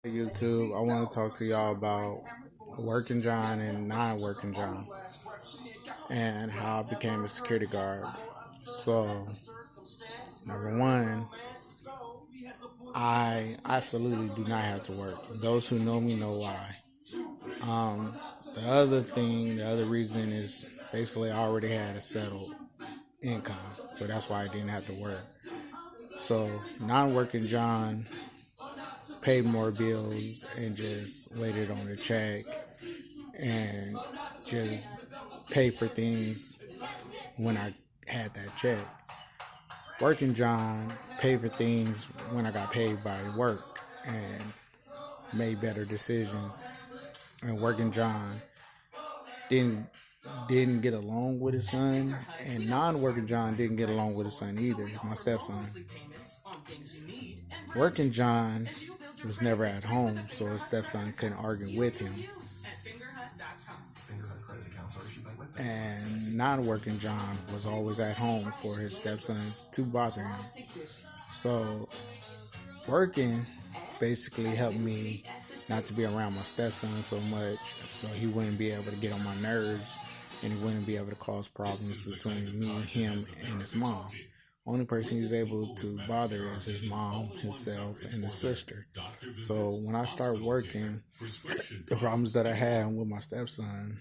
YouTube. I want to talk to y'all about working John and non-working John and how I became a security guard. So, number one, I absolutely do not have to work. Those who know me know why. Um, the other reason is basically I already had a settled income, so that's why I didn't have to work. So, non-working John paid more bills and just waited on a check and just pay for things when I had that check. Working John paid for things when I got paid by work and made better decisions. And working John didn't didn't get along with his son, and non-working John didn't get along with his son either, my stepson. Working John was never at home, so his stepson couldn't argue with him. And non-working John was always at home for his stepson to bother him. So working basically helped me not to be around my stepson so much, so he wouldn't be able to get on my nerves and he wouldn't be able to cause problems between me, him, and his mom. Only person he's able to bother is his mom, himself, and his sister. So when I start working, the problems that I had with my stepson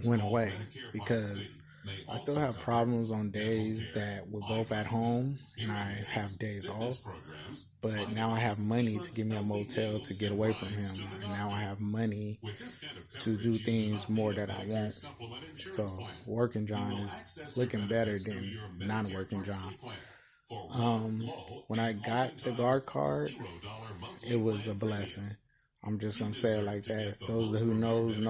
went away because I still have problems on days that we're both at home and I have days off. But now I have money to give me a motel to get away from him. And now I have money to do things more that I want. So working John is looking better than non-working John. When I got the guard card, it was a blessing. I'm just going to say it like that. Those who knows.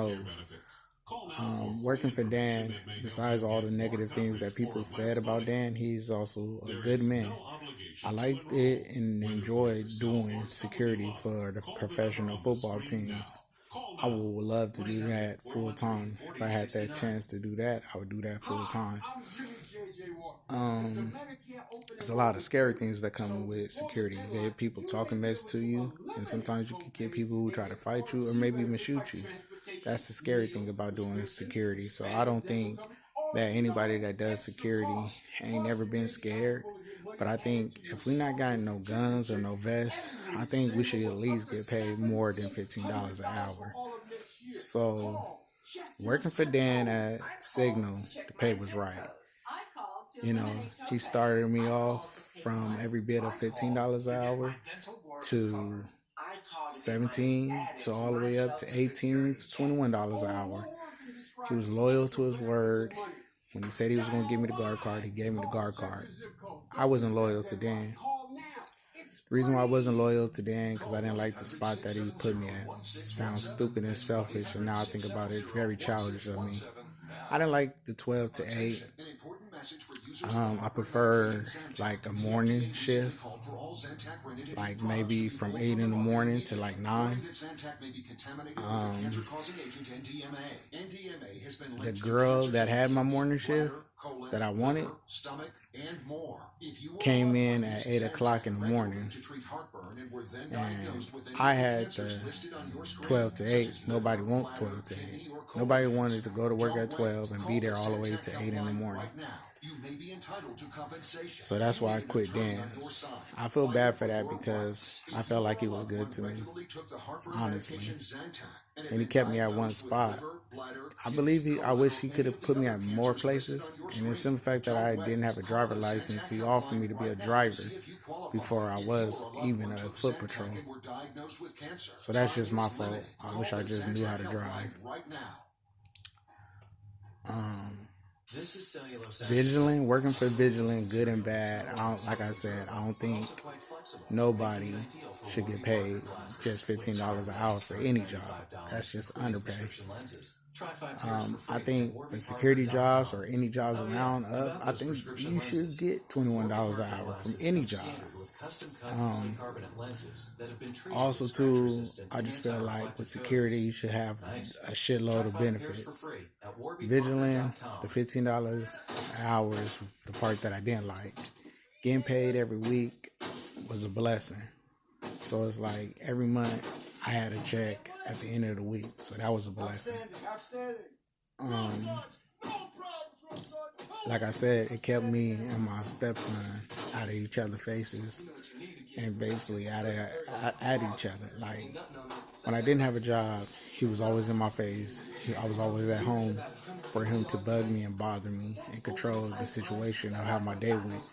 Working for Dan, besides all the negative things that people said about Dan, he's also a good man. I liked it and enjoyed doing security for the professional football teams. I would love to do that full time. If I had that chance to do that, I would do that full time. There's a lot of scary things that come with security. You get people talking mess to you, and sometimes you can get people who try to fight you or maybe even shoot you. That's the scary thing about doing security. So I don't think that anybody that does security ain't never been scared. But I think if we not got no guns or no vests, I think we should at least get paid more than $15 an hour. So working for Dan at Signal, the pay was right. You know, he started me off from every bit of $15 an hour to 17 to all the way up to 18 to $21 an hour. He was loyal to his word. When he said he was going to give me the guard card, he gave me the guard card. I wasn't loyal to Dan. The reason why I wasn't loyal to Dan because I didn't like the spot that he put me at. It sounds stupid and selfish, and now I think about it, very childish of me. I didn't like the 12 to 8. I prefer like a morning shift, like maybe from 8 in the morning to like 9. The girl that had my morning shift that I wanted came in at 8 o'clock in the morning, and I had the 12 to 8. Nobody wanted 12 to 8. Nobody wanted to go to work at 12 and be there all the way to 8 in the morning. So that's why I quit Dan. I feel bad for that because I felt like he was good to me, honestly. And he kept me at one spot. I wish he could have put me at more places. And the simple fact that I didn't have a driver license, he offered me to be a driver before I was even a foot patrol. So that's just my fault. I wish I just knew how to drive. Vigilant, working for Vigilant, good and bad. Like I said, I don't think nobody should get paid just $15 an hour for any job. That's just underpaid. I think for security jobs or any jobs around I think you should get $21 an hour from any job. Also, too, I just feel like with security, you should have a shitload of benefits. Vigilant, the $15 an hour is the part that I didn't like. Getting paid every week was a blessing. So it's like every month I had a check at the end of the week. So that was a blessing. Like I said, it kept me and my stepson out of each other's faces and basically at each other. Like when I didn't have a job, he was always in my face. I was always at home for him to bug me and bother me and control the situation of how my day went.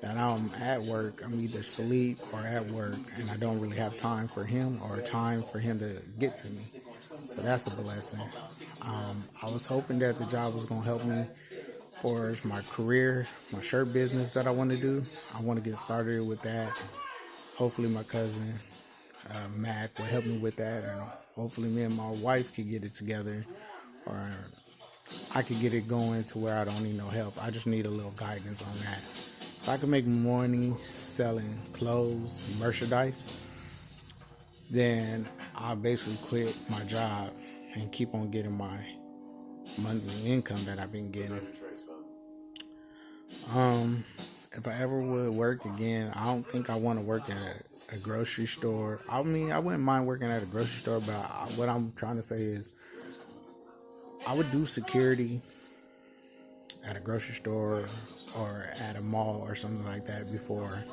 Now I'm at work, I'm either asleep or at work, and I don't really have time for him or time for him to get to me. So that's a blessing. I was hoping that the job was going to help me for my career, my shirt business that I want to do. I want to get started with that. Hopefully my cousin Mac will help me with that, and hopefully me and my wife can get it together, or I could get it going to where I don't need no help. I just need a little guidance on that. If I could make money selling clothes, merchandise, then I'll basically quit my job and keep on getting my monthly income that I've been getting. If I ever would work again, I don't think I want to work at a grocery store. I mean, I wouldn't mind working at a grocery store, but what I'm trying to say is I would do security at a grocery store or at a mall or something like that before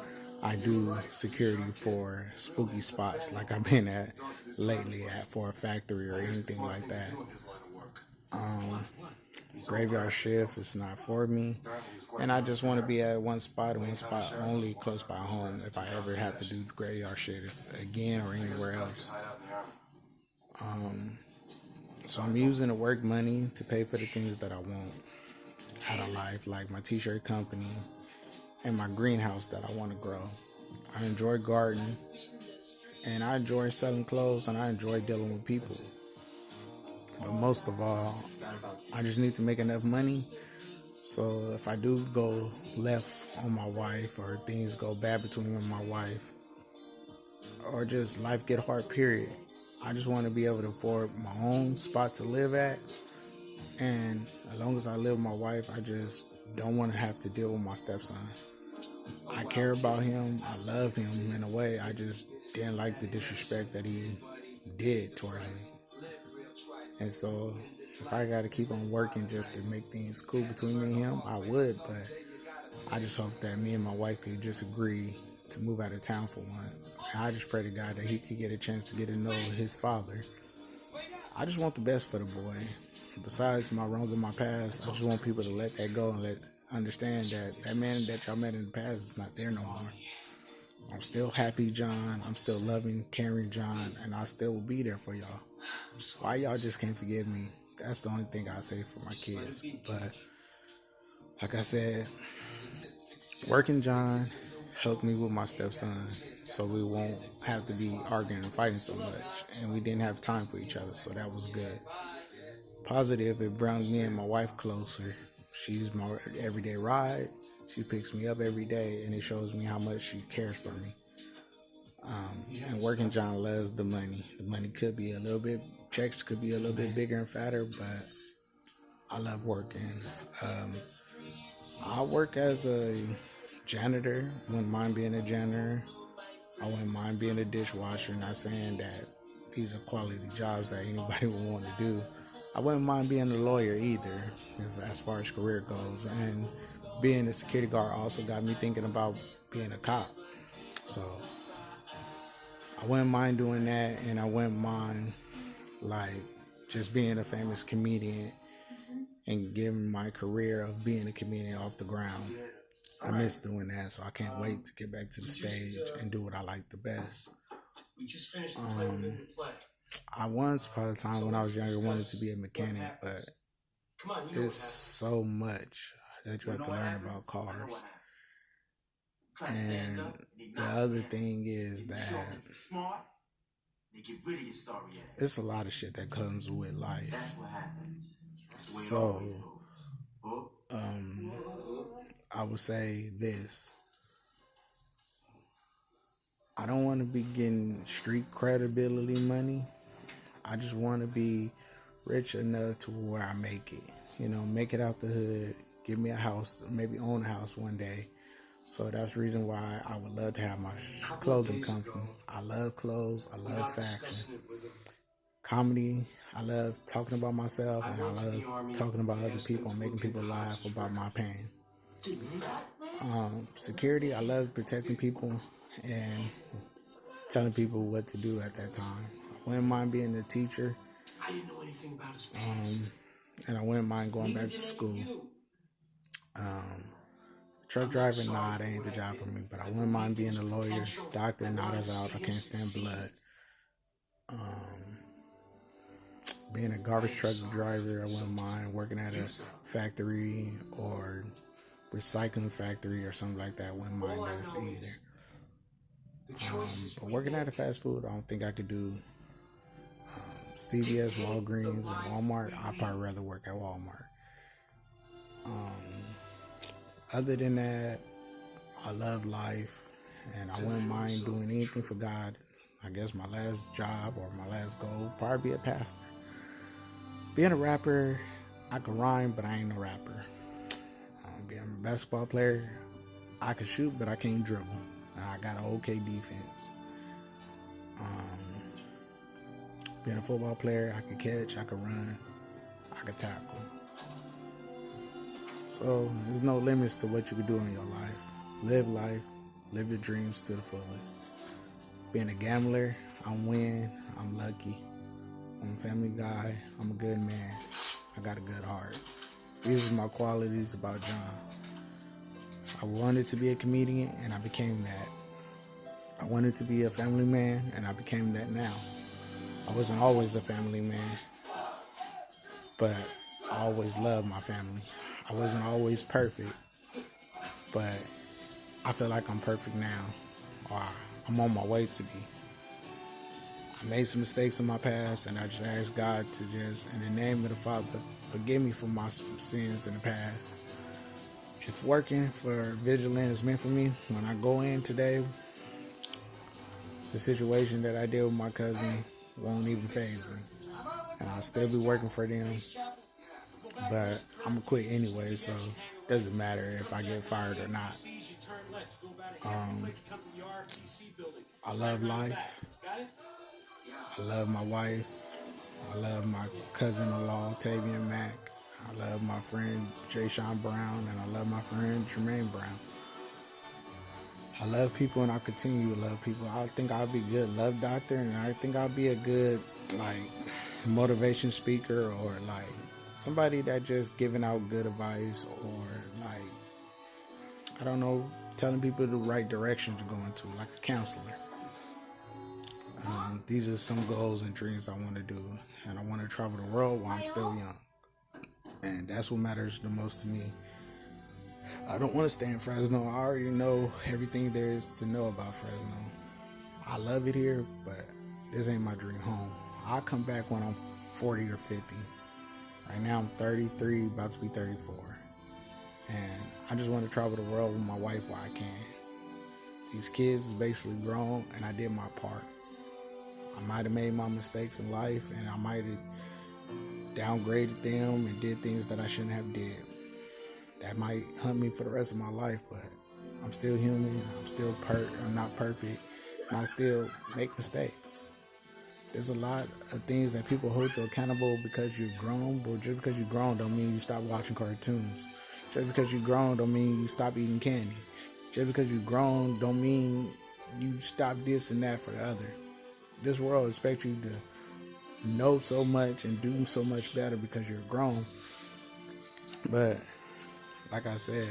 I do security for spooky spots like I've been at lately for a factory or anything like that. Graveyard shift is not for me, and I just want to be at one spot and one spot only close by home if I ever have to do graveyard shift again or anywhere else. So I'm using the work money to pay for the things that I want out of life, like my t-shirt company and my greenhouse that I want to grow. I enjoy gardening, and I enjoy selling clothes, and I enjoy dealing with people. But most of all, I just need to make enough money. So if I do go left on my wife, or things go bad between me and my wife, or just life get hard, period, I just want to be able to afford my own spot to live at. And as long as I live with my wife, I just don't want to have to deal with my stepson. I care about him. I love him in a way. I just didn't like the disrespect that he did towards me. And so if I got to keep on working just to make things cool between me and him, I would. But I just hope that me and my wife could just agree to move out of town for once. And I just pray to God that he could get a chance to get to know his father. I just want the best for the boy. Besides my wrong in my past, I just want people to let that go and understand that that man that y'all met in the past is not there no more. I'm still happy John. I'm still loving, caring John, and I still will be there for y'all. Why y'all just can't forgive me? That's the only thing I say for my kids. But like I said, working John helped me with my stepson, so we won't have to be arguing and fighting so much, and we didn't have time for each other, so that was good. Positive, it brought me and my wife closer. She's my everyday ride. She picks me up every day, and it shows me how much she cares for me. And working John loves the money. The money could be a little bit, checks could be a little bit bigger and fatter, but I love working. I work as a janitor. Wouldn't mind being a janitor. I wouldn't mind being a dishwasher. Not saying that these are quality jobs that anybody would want to do. I wouldn't mind being a lawyer either, as far as career goes. And being a security guard also got me thinking about being a cop. So I wouldn't mind doing that, and I wouldn't mind just being a famous comedian and getting my career of being a comedian off the ground. I miss doing that, so I can't wait to get back to the stage and do what I like the best. I once upon a time when I was younger wanted to be a mechanic, but it's so much that you have to learn about cars. And the other thing is that it's a lot of shit that comes with life. So, I would say this. I don't want to be getting street credibility money. I just want to be rich enough to where I make it. Make it out the hood, give me a house, maybe own a house one day. So that's the reason why I would love to have my clothing company. I love clothes. I love fashion. Comedy. I love talking about myself, and I love talking about other people and making people laugh about my pain. Security. I love protecting people and telling people what to do at that time. I wouldn't mind being a teacher. And I wouldn't mind going back to school. Truck driving, nah, that ain't the job for me. But I wouldn't mind being a lawyer, doctor, nah, that's out. I can't stand blood. Being a garbage truck driver, I wouldn't mind working at a factory or recycling factory or something like that. I wouldn't mind that either. But working at a fast food, I don't think I could do. CVS, Walgreens, and Walmart, I'd probably rather work at Walmart. Other than that, I love life, and I wouldn't mind doing anything for God. I guess my last job or my last goal would probably be a pastor. Being a rapper, I can rhyme, but I ain't no rapper. Being a basketball player, I can shoot, but I can't dribble. I got an okay defense. Being a football player, I can catch, I can run, I can tackle. So there's no limits to what you can do in your life, live your dreams to the fullest. Being a gambler, I'm win, I'm lucky. I'm a family guy, I'm a good man, I got a good heart. These are my qualities about John. I wanted to be a comedian, and I became that. I wanted to be a family man, and I became that now. I wasn't always a family man, but I always loved my family. I wasn't always perfect, but I feel like I'm perfect now, or I'm on my way to be. I made some mistakes in my past, and I just asked God to just, in the name of the Father, forgive me for my sins in the past. If working for Vigilant is meant for me, when I go in today, the situation that I did with my cousin won't even faze me, and I'll still be working for them, but I'm gonna quit anyway, so it doesn't matter if I get fired or not. I love life. I love my wife. I love my cousin-in-law, Tavian Mack. I love my friend Jay Sean Brown, and I love my friend Jermaine Brown. I love people, and I'll continue to love people. I think I'll be a good love doctor, and I think I'll be a good motivation speaker, or somebody that just giving out good advice, or I don't know, telling people the right direction to go into, like a counselor. These are some goals and dreams I want to do, and I want to travel the world while I'm still young, and that's what matters the most to me. I don't want to stay in Fresno. I already know everything there is to know about Fresno. I love it here, but this ain't my dream home. I'll come back when I'm 40 or 50. Right now I'm 33, about to be 34. And I just want to travel the world with my wife while I can. These kids is basically grown, and I did my part. I might have made my mistakes in life, and I might have downgraded them and did things that I shouldn't have did. That might hunt me for the rest of my life, but I'm still human. I'm not perfect, and I still make mistakes. There's a lot of things that people hold you accountable because you're grown, but just because you're grown don't mean you stop watching cartoons. Just because you're grown don't mean you stop eating candy. Just because you're grown don't mean you stop this and that for the other. This world expects you to know so much and do so much better because you're grown. But like I said,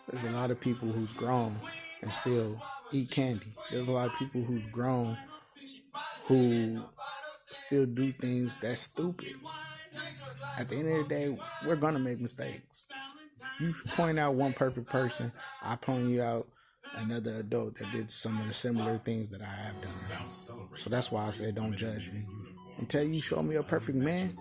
there's a lot of people who's grown and still eat candy. There's a lot of people who's grown who still do things that's stupid. At the end of the day, we're gonna make mistakes. You point out one perfect person, I point you out another adult that did some of the similar things that I have done. So that's why I say don't judge me. Until you show me a perfect man,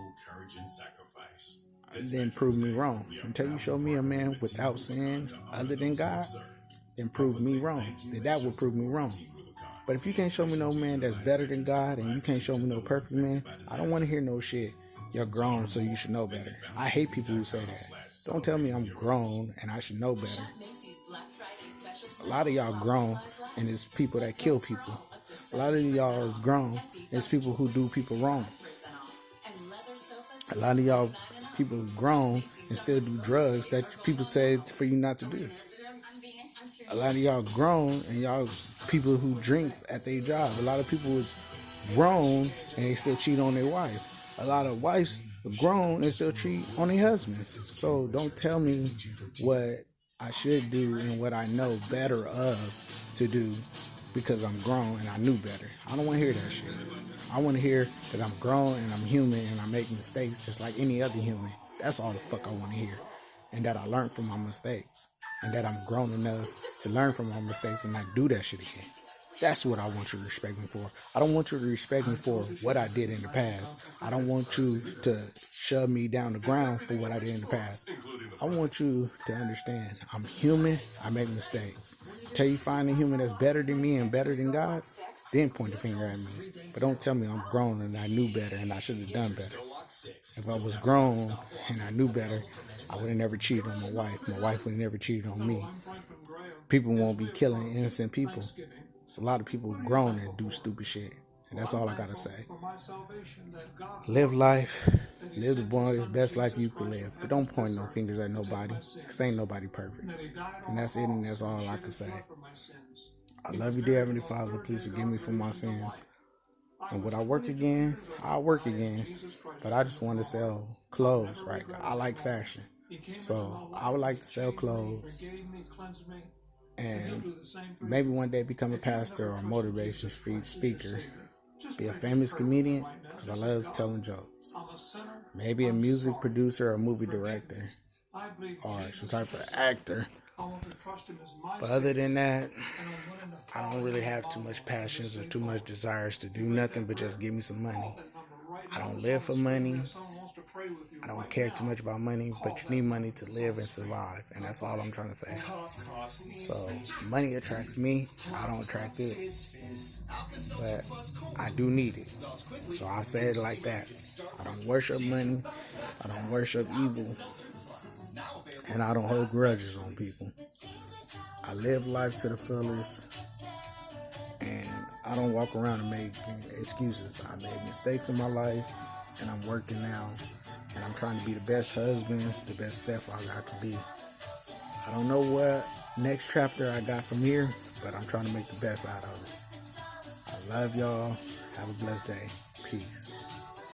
then prove me wrong. Until you show me a man without sin other than God, then prove me wrong. Then that will prove me wrong. But if you can't show me no man that's better than God, and you can't show me no perfect man, I don't want to hear no shit. You're grown, so you should know better. I hate people who say that. Don't tell me I'm grown and I should know better. A lot of y'all grown, and it's people that kill people. A lot of y'all is grown, and it's people who do people wrong. A lot of y'all people grown and still do drugs that people say for you not to do. A lot of y'all grown and y'all people who drink at their job. A lot of people is grown and they still cheat on their wife. A lot of wives are grown and still cheat on their husbands. So don't tell me what I should do and what I know better of to do because I'm grown and I knew better. I don't want to hear that shit. I want to hear that I'm grown and I'm human and I make mistakes just like any other human. That's all the fuck I want to hear. And that I learned from my mistakes. And that I'm grown enough to learn from my mistakes and not do that shit again. That's what I want you to respect me for. I don't want you to respect me for what I did in the past. I don't want you to shove me down the ground for what I did in the past. I want you to understand I'm human. I make mistakes. Till you find a human that's better than me and better than God, then point the finger at me. But don't tell me I'm grown and I knew better and I should have done better. If I was grown and I knew better, I would have never cheated on my wife. My wife would have never cheated on me. People won't be killing innocent people. It's a lot of people grown that do stupid shit. And that's all I gotta say. Live life. Live the best life you can live. But don't point no fingers at nobody. Because ain't nobody perfect. And that's it, and that's all I can say. I love you, dear Heavenly Father. Please forgive me for my sins. And would I work again? I'll work again. But I just want to sell clothes, right? I like fashion. So I would like to sell clothes and maybe one day become a pastor or a motivation speaker. Be a famous comedian because I love telling jokes. Maybe a music producer or a movie director or some type of actor. But other than that, I don't really have too much passions or too much desires to do nothing but just give me some money. I don't live for money. I don't care too much about money, but you need money to live and survive, and that's all I'm trying to say. So money attracts me. I don't attract it, but I do need it. So I say it like that. I don't worship money. I don't worship evil. And I don't hold grudges on people. I live life to the fullest, and I don't walk around and make excuses. I made mistakes in my life, and I'm working now, and I'm trying to be the best husband, the best stepfather I can be. I don't know what next chapter I got from here, but I'm trying to make the best out of it. I love y'all. Have a blessed day. Peace.